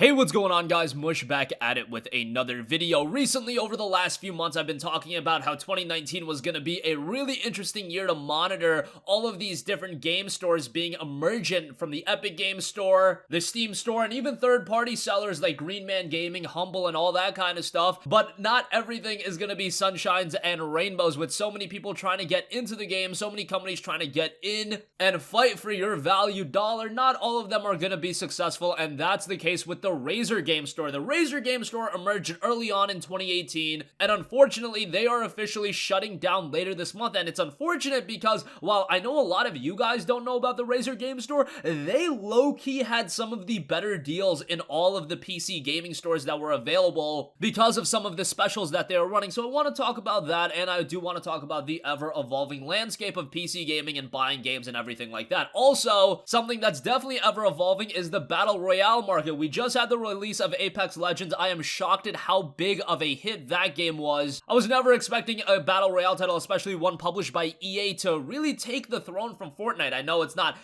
Hey, what's going on, guys? Mush back at it with another video. Recently, over the last few months, I've been talking about how 2019 was going to be a really interesting year to monitor all of these different game stores being emergent from the Epic Games Store, the Steam Store, and even third-party sellers like Green Man Gaming, Humble, and all that kind of stuff. But not everything is going to be sunshines and rainbows with so many people trying to get into the game, so many companies trying to get in and fight for your value dollar. Not all of them are going to be successful, and that's the case with the Razer Game Store. The Razer Game Store emerged early on in 2018, and unfortunately, they are officially shutting down later this month. And it's unfortunate because while I know a lot of you guys don't know about the Razer Game Store, they low-key had some of the better deals in all of the PC gaming stores that were available because of some of the specials that they were running. So I want to talk about that, and I do want to talk about the ever-evolving landscape of PC gaming and buying games and everything like that. Also, something that's definitely ever-evolving is the Battle Royale market. We just had the release of Apex Legends. I am shocked at how big of a hit that game was. I was never expecting a Battle Royale title, especially one published by EA, to really take the throne from Fortnite. I know it's not,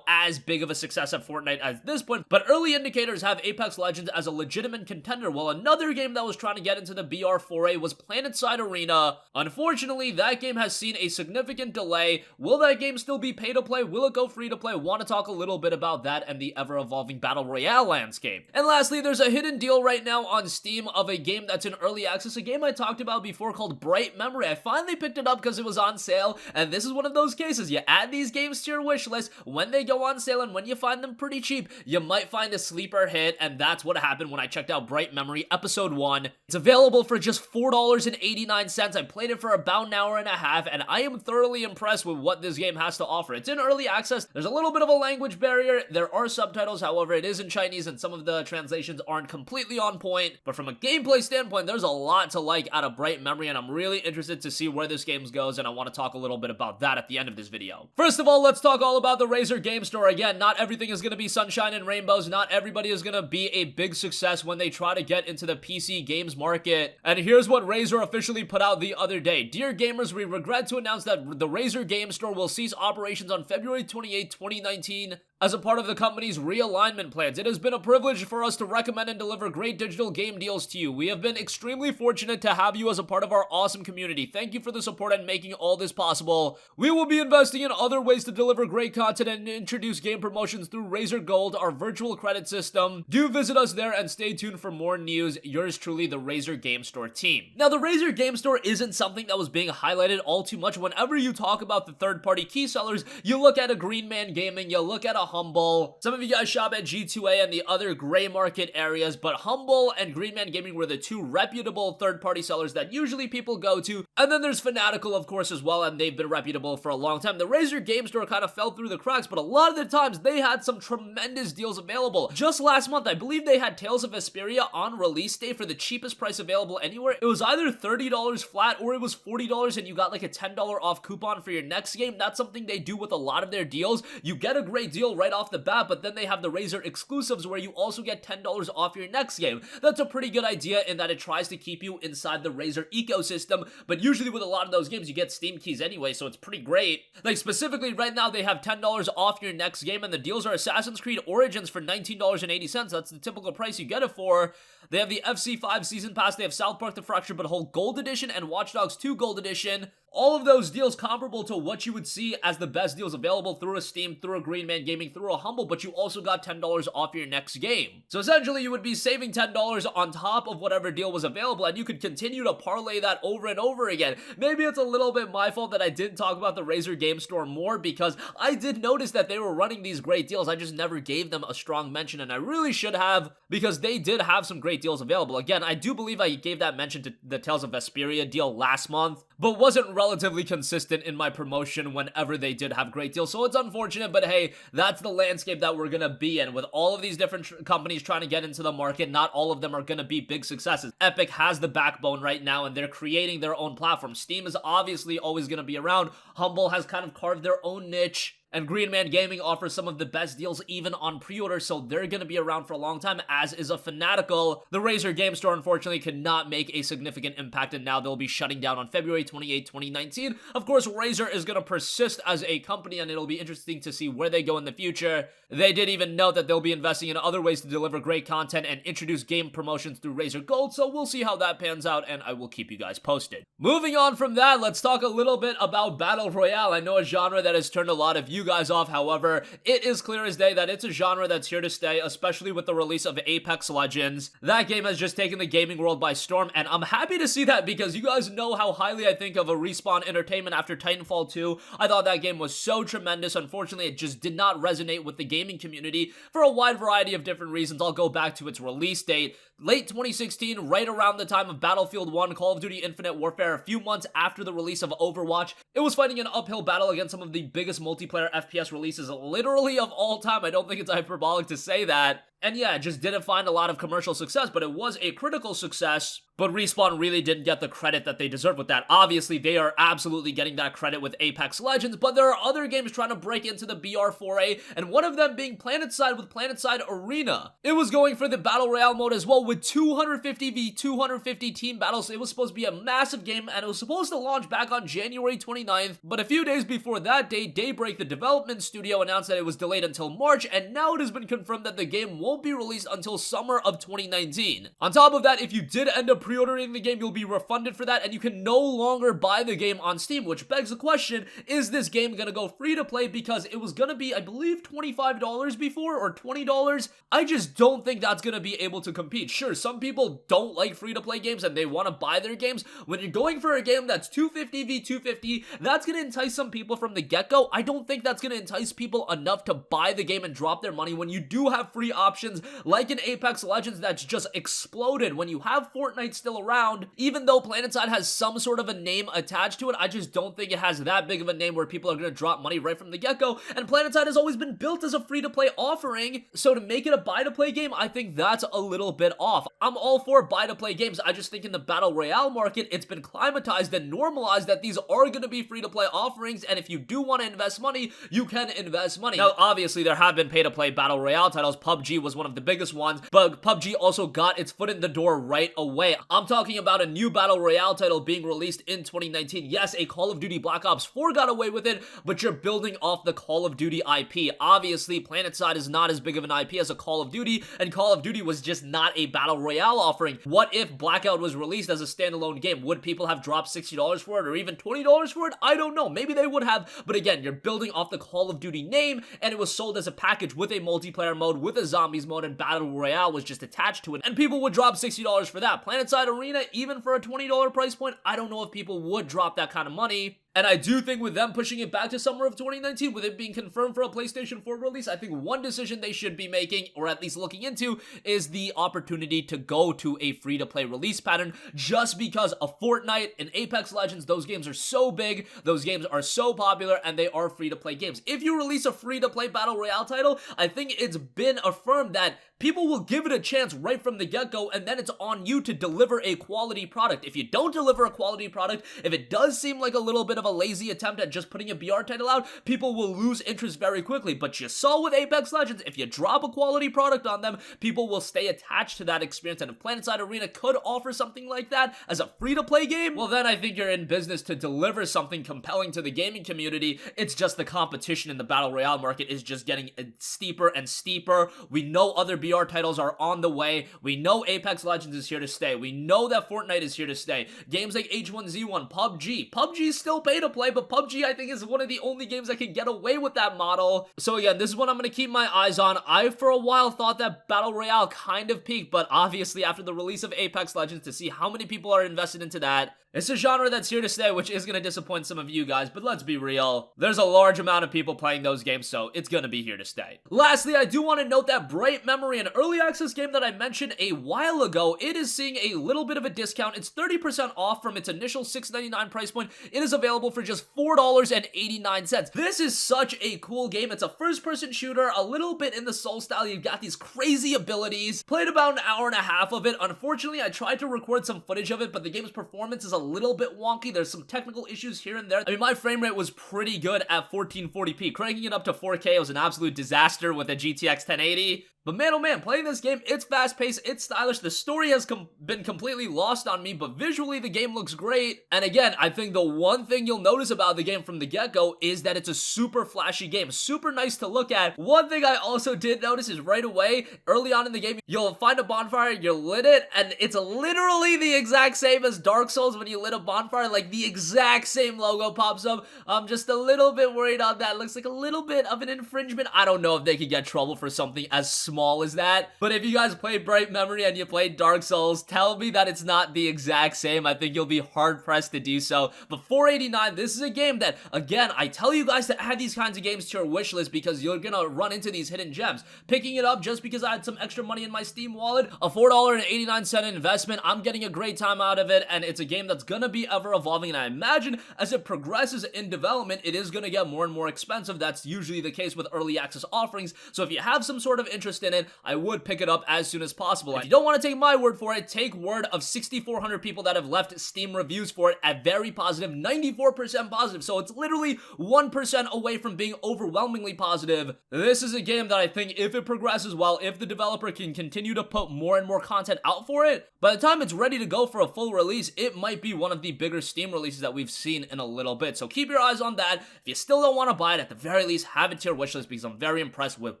as big of a success at Fortnite at this point, but early indicators have Apex Legends as a legitimate contender. Well, another game that was trying to get into the BR4A was PlanetSide Arena. Unfortunately, that game has seen a significant delay. Will that game still be pay to play? Will it go free to play? Want to talk a little bit about that and the ever-evolving Battle Royale landscape. And lastly, there's a hidden deal right now on Steam of a game that's in early access, a game I talked about before called Bright Memory. I finally picked it up because it was on sale, and this is one of those cases. You add these games to your wish list when they go on sale, and when you find them pretty cheap, you might find a sleeper hit, and that's what happened when I checked out Bright Memory Episode 1. It's available for just $4.89. I played it for about an hour and a half, and I am thoroughly impressed with what this game has to offer. It's in early access. There's a little bit of a language barrier. There are subtitles, however, it is in Chinese, and some of the translations aren't completely on point, but from a gameplay standpoint, there's a lot to like out of Bright Memory, and I'm really interested to see where this game goes, and I want to talk a little bit about that at the end of this video. First of all, let's talk all about the Razer Game Store. Again, not everything is going to be sunshine and rainbows. Not everybody is going to be a big success when they try to get into the PC games market, and here's what Razer officially put out the other day. Dear gamers, we regret to announce that the Razer Game Store will cease operations on February 28, 2019, as a part of the company's realignment plans. It has been a privilege for us to recommend and deliver great digital game deals to you. We have been extremely fortunate to have you as a part of our awesome community. Thank you for the support and making all this possible. We will be investing in other ways to deliver great content and introduce game promotions through Razer Gold, our virtual credit system. Do visit us there and stay tuned for more news. Yours truly, the Razer Game Store team. Now, the Razer Game Store isn't something that was being highlighted all too much. Whenever you talk about the third-party key sellers, you look at a Green Man Gaming, you look at a Humble. Some of you guys shop at G2A and the other gray market areas, but Humble and Green Man Gaming were the two reputable third-party sellers that usually people go to. And then there's Fanatical, of course, as well, and they've been reputable for a long time. The Razer Game Store kind of fell through the cracks, but a lot of the times they had some tremendous deals available. Just last month, I believe they had Tales of Vesperia on release day for the cheapest price available anywhere. It was either $30 flat or it was $40 and you got like a $10 off coupon for your next game. That's something they do with a lot of their deals. You get a great deal right off the bat, but then they have the Razer exclusives where you also get $10 off your next game. That's a pretty good idea in that it tries to keep you inside the Razer ecosystem, but usually with a lot of those games you get Steam keys anyway, so it's pretty great. Like specifically right now they have $10 off your next game, and the deals are Assassin's Creed Origins for $19.80. That's the typical price you get it for. They have the FC5 Season Pass, they have South Park The Fractured But Whole Gold Edition and Watch Dogs 2 Gold Edition. All of those deals comparable to what you would see as the best deals available through a Steam, through a Green Man Gaming, through a Humble, but you also got $10 off your next game. So essentially, you would be saving $10 on top of whatever deal was available, and you could continue to parlay that over and over again. Maybe it's a little bit my fault that I didn't talk about the Razer Game Store more, because I did notice that they were running these great deals. I just never gave them a strong mention, and I really should have, because they did have some great deals available. Again, I do believe I gave that mention to the Tales of Vesperia deal last month, but wasn't relatively consistent in my promotion whenever they did have great deals. So it's unfortunate, but hey, that's the landscape that we're gonna be in. With all of these different companies trying to get into the market, not all of them are gonna be big successes. Epic has the backbone right now, and they're creating their own platform. Steam is obviously always gonna be around. Humble has kind of carved their own niche. And Green Man Gaming offers some of the best deals even on pre-order, so they're gonna be around for a long time, as is a Fanatical. The Razer Game Store unfortunately could not make a significant impact, and now they'll be shutting down on February 28, 2019. Of course, Razer is gonna persist as a company, and it'll be interesting to see where they go in the future. They did even note that they'll be investing in other ways to deliver great content and introduce game promotions through Razer Gold, so we'll see how that pans out, and I will keep you guys posted. Moving on from that, let's talk a little bit about Battle Royale. I know a genre that has turned a lot of you guys off. However, it is clear as day that it's a genre that's here to stay, especially with the release of Apex Legends. That game has just taken the gaming world by storm, and I'm happy to see that because you guys know how highly I think of a Respawn Entertainment after Titanfall 2. I thought that game was so tremendous. Unfortunately, it just did not resonate with the gaming community for a wide variety of different reasons. I'll go back to its release date. Late 2016, right around the time of Battlefield 1, Call of Duty Infinite Warfare, a few months after the release of Overwatch. It was fighting an uphill battle against some of the biggest multiplayer FPS releases literally of all time. I don't think it's hyperbolic to say that. And yeah, it just didn't find a lot of commercial success, but it was a critical success. But Respawn really didn't get the credit that they deserve with that. Obviously, they are absolutely getting that credit with Apex Legends, but there are other games trying to break into the BR foray, and one of them being PlanetSide with PlanetSide Arena. It was going for the Battle Royale mode as well with 250 v 250 team battles. It was supposed to be a massive game, and it was supposed to launch back on January 29th, but a few days before that date, Daybreak, the development studio, announced that it was delayed until March, and now it has been confirmed that the game won't be released until summer of 2019. On top of that, if you did end up pre-ordering the game, you'll be refunded for that, and you can no longer buy the game on Steam, which begs the question, is this game gonna go free to play? Because it was gonna be, I believe, $25 before, or $20. I just don't think that's gonna be able to compete. Sure, some people don't like free-to-play games and they want to buy their games. When you're going for a game that's 250 v 250, that's gonna entice some people from the get-go. I don't think that's gonna entice people enough to buy the game and drop their money when you do have free options like in Apex Legends that's just exploded. When you have Fortnite still around, even though PlanetSide has some sort of a name attached to it, I just don't think it has that big of a name where people are going to drop money right from the get-go, and PlanetSide has always been built as a free-to-play offering, so to make it a buy-to-play game, I think that's a little bit off. I'm all for buy-to-play games. I just think in the Battle Royale market, it's been climatized and normalized that these are going to be free-to-play offerings, and if you do want to invest money, you can invest money. Now, obviously, there have been pay-to-play Battle Royale titles. PUBG was one of the biggest ones, but PUBG also got its foot in the door right away. I'm talking about a new Battle Royale title being released in 2019. Yes, a Call of Duty Black Ops 4 got away with it, but you're building off the Call of Duty IP. Obviously, PlanetSide is not as big of an IP as a Call of Duty, and Call of Duty was just not a Battle Royale offering. What if Blackout was released as a standalone game? Would people have dropped $60 for it, or even $20 for it? I don't know. Maybe they would have, but again, you're building off the Call of Duty name, and it was sold as a package with a multiplayer mode, with a zombies mode, and Battle Royale was just attached to it, and people would drop $60 for that. PlanetSide Arena, even for a $20 price point, I don't know if people would drop that kind of money. And I do think with them pushing it back to summer of 2019, with it being confirmed for a PlayStation 4 release, I think one decision they should be making, or at least looking into, is the opportunity to go to a free-to-play release pattern, just because of Fortnite and Apex Legends, those games are so big, those games are so popular, and they are free-to-play games. If you release a free-to-play Battle Royale title, I think it's been affirmed that people will give it a chance right from the get-go, and then it's on you to deliver a quality product. If you don't deliver a quality product, if it does seem like a little bit of a lazy attempt at just putting a BR title out, people will lose interest very quickly. But you saw with Apex Legends, if you drop a quality product on them, people will stay attached to that experience. And if PlanetSide Arena could offer something like that as a free-to-play game, well then I think you're in business to deliver something compelling to the gaming community. It's just the competition in the Battle Royale market is just getting steeper and steeper. We know other BR titles are on the way. We know Apex Legends is here to stay. We know that Fortnite is here to stay. Games like H1Z1, PUBG is still pay to play, but PUBG I think is one of the only games that can get away with that model. So again, this is what I'm going to keep my eyes on. I for a while thought that Battle Royale kind of peaked, but obviously after the release of Apex Legends, to see how many people are invested into that, it's a genre that's here to stay, which is going to disappoint some of you guys, but let's be real. There's a large amount of people playing those games, so it's going to be here to stay. Lastly, I do want to note that Bright Memory, an early access game that I mentioned a while ago, it is seeing a little bit of a discount. It's 30% off from its initial $6.99 price point. It is available available for just $4.89. This is such a cool game. It's a first-person shooter, a little bit in the Soul style. You've got these crazy abilities. Played about an hour and a half of it. Unfortunately, I tried to record some footage of it, but the game's performance is a little bit wonky. There's some technical issues here and there. I mean, my frame rate was pretty good at 1440p. Cranking it up to 4K was an absolute disaster with a GTX 1080. But man, oh man, playing this game, it's fast-paced, it's stylish. The story has been completely lost on me, but visually the game looks great. And again, I think the one thing you'll notice about the game from the get-go is that it's a super flashy game, super nice to look at. One thing I also did notice is right away, early on in the game, you'll find a bonfire, you lit it, and it's literally the exact same as Dark Souls when you lit a bonfire. Like, the exact same logo pops up. I'm just a little bit worried on that. Looks like a little bit of an infringement. I don't know if they could get trouble for something as small as that, but if you guys played Bright Memory and you played Dark Souls, tell me that it's not the exact same. I think you'll be hard-pressed to do so. But $4.89, this is a game that, again, I tell you guys to add these kinds of games to your wish list because you're gonna run into these hidden gems. Picking it up just because I had some extra money in my Steam wallet, a $4.89 investment, I'm getting a great time out of it, and it's a game that's gonna be ever evolving, and I imagine as it progresses in development, it is gonna get more and more expensive. That's usually the case with early access offerings, so if you have some sort of interest in it, I would pick it up as soon as possible. If you don't want to take my word for it, take word of 6,400 people that have left Steam reviews for it at very positive, 94% positive, so it's literally 1% away from being overwhelmingly positive. This is a game that I think if it progresses well, if the developer can continue to put more and more content out for it, by the time it's ready to go for a full release, it might be one of the bigger Steam releases that we've seen in a little bit. So keep your eyes on that. If you still don't want to buy it, at the very least, have it to your wishlist because I'm very impressed with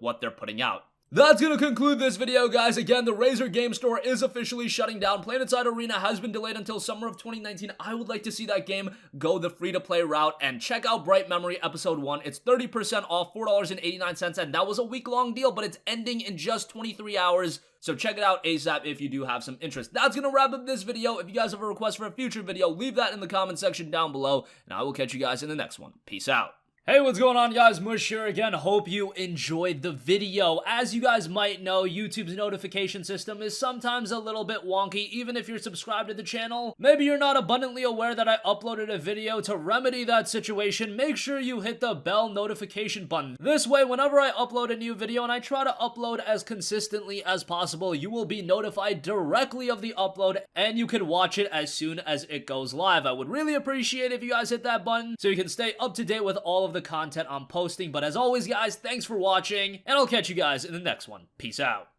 what they're putting out. That's gonna conclude this video, guys. Again, the Razer Game Store is officially shutting down. PlanetSide Arena has been delayed until summer of 2019. I would like to see that game go the free-to-play route, and check out Bright Memory Episode 1. It's 30% off, $4.89, and that was a week-long deal, but it's ending in just 23 hours. So check it out ASAP if you do have some interest. That's gonna wrap up this video. If you guys have a request for a future video, leave that in the comment section down below, and I will catch you guys in the next one. Peace out. Hey, what's going on, guys? Mush here again. Hope you enjoyed the video. As you guys might know, YouTube's notification system is sometimes a little bit wonky, even if you're subscribed to the channel. Maybe you're not abundantly aware that I uploaded a video. To remedy that situation, make sure you hit the bell notification button. This way, whenever I upload a new video, and I try to upload as consistently as possible, you will be notified directly of the upload, and you can watch it as soon as it goes live. I would really appreciate it if you guys hit that button so you can stay up to date with all of the content I'm posting. But as always, guys, thanks for watching, and I'll catch you guys in the next one. Peace out.